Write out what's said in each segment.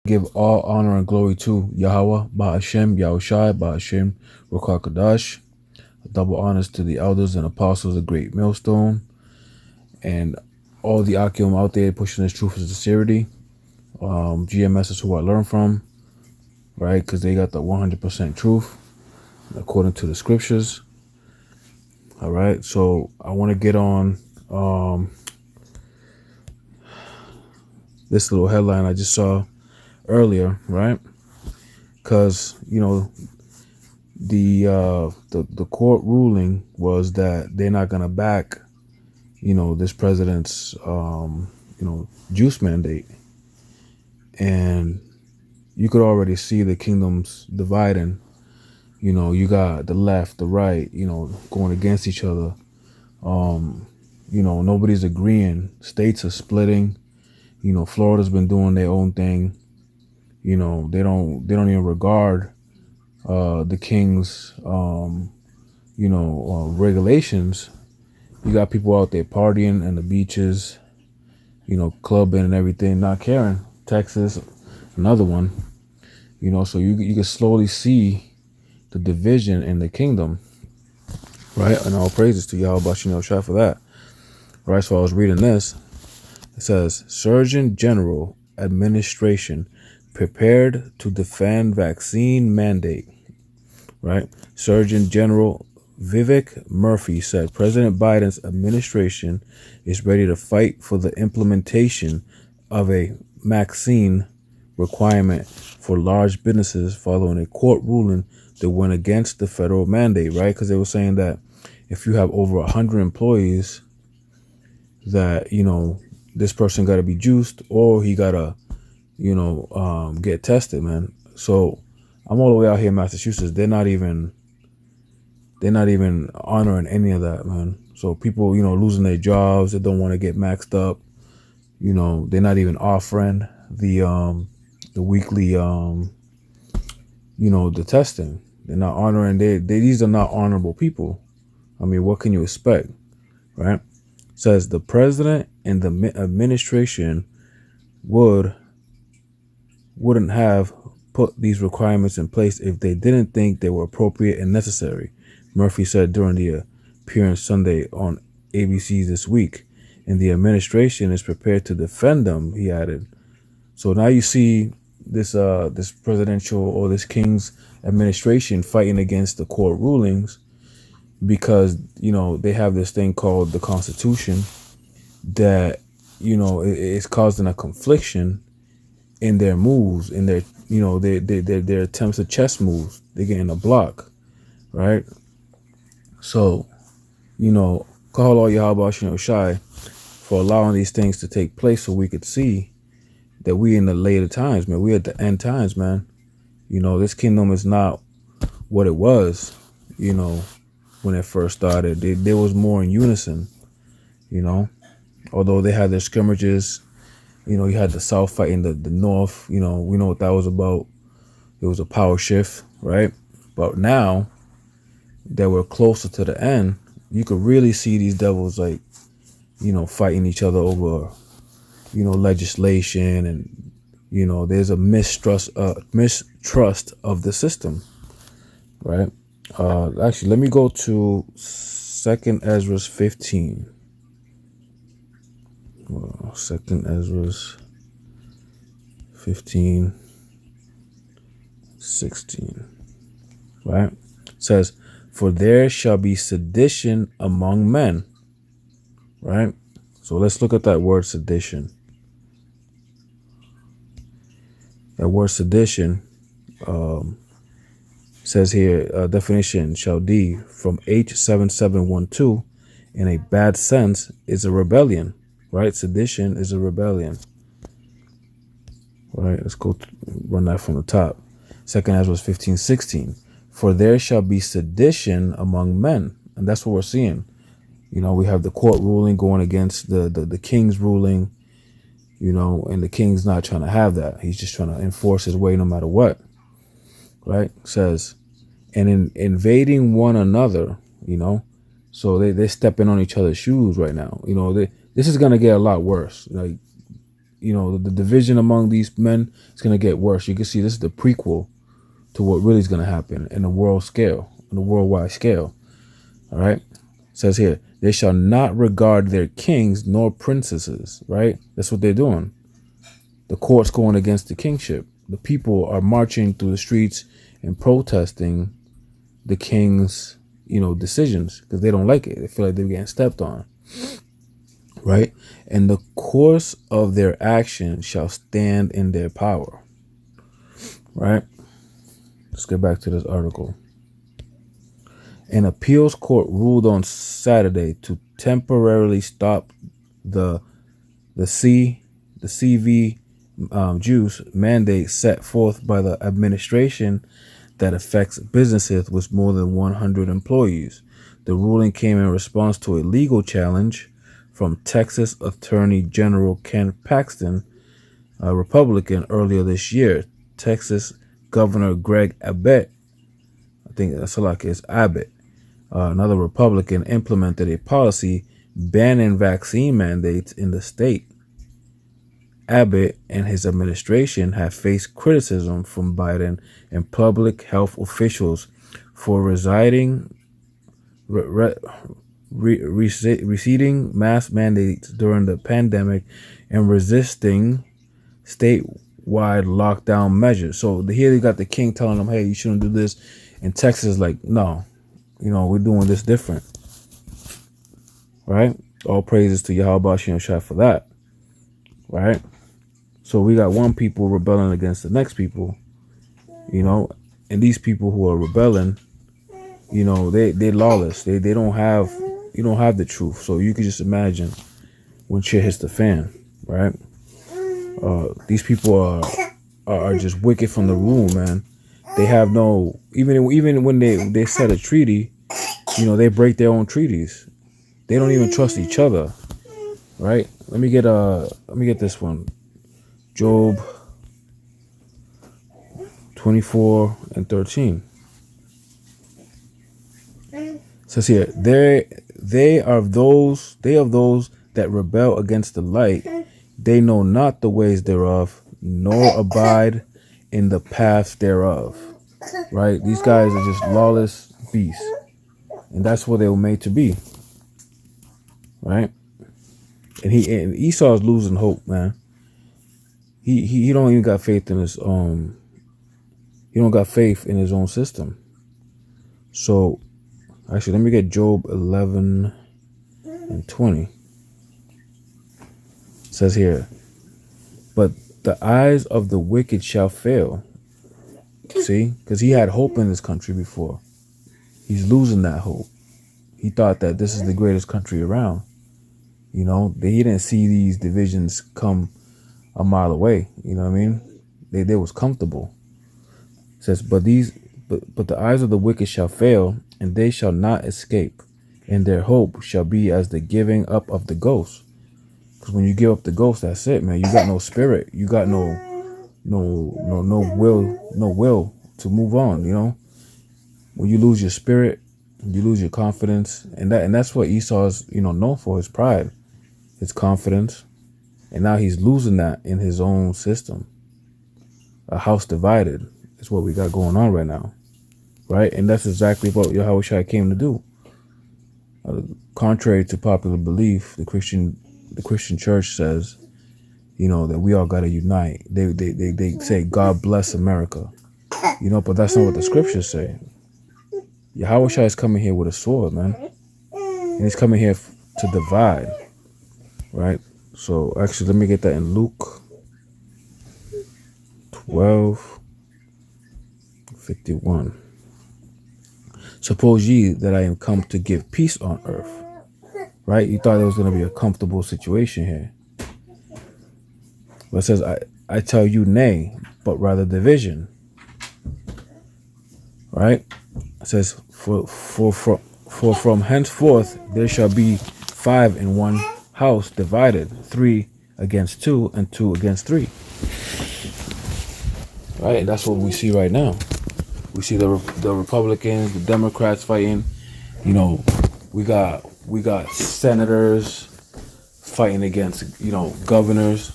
Give all honor and glory to Yahweh, Ba'ashem, Yahushai, Ba'ashem, Rokakadash. Double honors to the elders and apostles of Great Millstone and all the Akim out there pushing this truth and sincerity. GMS is who I learn from, right? Because they got the 100% truth according to the scriptures. All right, so I want to get on this little headline I just saw earlier, right? Because the court ruling was that they're not gonna back this president's juice mandate, and you could already see the kingdoms dividing. You got the left, the right, going against each other. Nobody's agreeing. States are splitting. Florida's been doing their own thing. They don't even regard the king's regulations. You got people out there partying in the beaches, clubbing and everything, not caring. Texas, another one. So you can slowly see the division in the kingdom, right? And all praises to Yahweh Bashim Shah for that. Right, so I was reading this. It says, Surgeon General Administration prepared to defend vaccine mandate. Right? Surgeon General Vivek Murthy said President Biden's administration is ready to fight for the implementation of a vaccine requirement for large businesses following a court ruling that went against the federal mandate, right? Because they were saying that if you have over 100 employees, that this person got to be juiced or he got to get tested, man. So I'm all the way out here in Massachusetts. They're not even honoring any of that, man. So people losing their jobs, they don't want to get maxed up. They're not even offering the weekly the testing. They're not honoring. These are not honorable people. I mean, what can you expect, right? Says the president and the administration wouldn't have put these requirements in place if they didn't think they were appropriate and necessary, Murthy said during the appearance Sunday on ABC This Week. And the administration is prepared to defend them, he added. So now you see this presidential or this king's administration fighting against the court rulings because they have this thing called the Constitution that it's causing a confliction in their moves, in their their attempts at chess moves. They're getting a block, right? So call all Yahweh Shai for allowing these things to take place so we could see that we in the later times, man. We at the end times, man. This kingdom is not what it was when it first started. There was more in unison, although they had their skirmishes. You had the South fighting the North. We know what that was about. It was a power shift, right? But now that we're closer to the end, you could really see these devils fighting each other over, legislation, and there's a mistrust of the system, right? Actually, let me go to 2nd Ezra 15. 2nd Ezra 15, 16, right? It says, for there shall be sedition among men, right? So let's look at that word sedition. That word sedition says here, definition, Chaldee, from H7712, in a bad sense, is a rebellion. Right, sedition is a rebellion. All right, let's go run that from the top. 2nd Ezra 15:16. For there shall be sedition among men, and that's what we're seeing. We have the court ruling going against the king's ruling. And the king's not trying to have that. He's just trying to enforce his way no matter what. Right, it says, and in invading one another. So they're stepping on each other's shoes right now. This is gonna get a lot worse. the division among these men is going to get worse. You can see this is the prequel to what really is going to happen in the worldwide scale. All right. It says here, they shall not regard their kings nor princesses. Right. That's what they're doing. The court's going against the kingship. The people are marching through the streets and protesting the king's, decisions because they don't like it. They feel like they're getting stepped on. Right. And the course of their action shall stand in their power. Right. Let's get back to this article. An appeals court ruled on Saturday to temporarily stop the CV juice mandate set forth by the administration that affects businesses with more than 100 employees. The ruling came in response to a legal challenge from Texas Attorney General Ken Paxton, a Republican, earlier this year. Texas Governor Greg Abbott, I think that's like it's Abbott, another Republican, implemented a policy banning vaccine mandates in the state. Abbott and his administration have faced criticism from Biden and public health officials for receding mask mandates during the pandemic and resisting statewide lockdown measures. So here you got the king telling them, hey, you shouldn't do this. And Texas is like, no, we're doing this different. Right? All praises to Yahweh Shem Shai for that. Right? So we got one people rebelling against the next people, and these people who are rebelling, they're lawless. They don't have the truth. So you can just imagine when shit hits the fan, right? These people are just wicked from the womb, man. They have no, even when they set a treaty, they break their own treaties. They don't even trust each other, right? Let me get this one. Job 24:13 says here, they of those that rebel against the light, they know not the ways thereof, nor abide in the paths thereof. Right? These guys are just lawless beasts, and that's what they were made to be. Right? And Esau's losing hope, man. He don't even got faith in his he don't got faith in his own system. So actually, let me get Job 11:20. It says here, but the eyes of the wicked shall fail. See, because he had hope in this country before. He's losing that hope. He thought that this is the greatest country around. He didn't see these divisions come a mile away. You know what I mean? They was comfortable. It says, but the eyes of the wicked shall fail, and they shall not escape, and their hope shall be as the giving up of the ghost. Because when you give up the ghost, that's it, man. You got no spirit. You got no will to move on. When you lose your spirit, you lose your confidence, and that's what Esau's known for, his pride, his confidence. And now he's losing that in his own system. A house divided is what we got going on right now. Right? And that's exactly what Yahweh Shai came to do. Contrary to popular belief, the Christian church says, that we all got to unite. They say, God bless America. But that's not what the scriptures say. Yahweh Shai is coming here with a sword, man. And he's coming here to divide. Right? So actually, let me get that in Luke 12:51. Suppose ye that I am come to give peace on earth. Right? You thought it was going to be a comfortable situation here. But it says, I tell you nay, but rather division. Right? It says, for from henceforth there shall be 5 in one house divided, 3 against 2 and 2 against 3. Right? And that's what we see right now. We see the Republicans, the Democrats fighting. We got senators fighting against governors.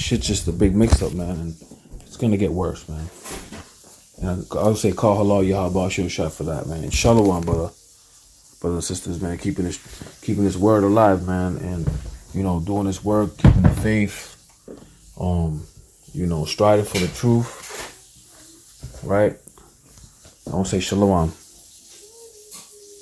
shit's just a big mix-up, man, and it's gonna get worse, man. And I would say call halal Yahweh Shil shot for that, man. And shalom, brothers and sisters, man, keeping this word alive, man, and doing this work, keeping the faith, striving for the truth, right? I want to say shalom.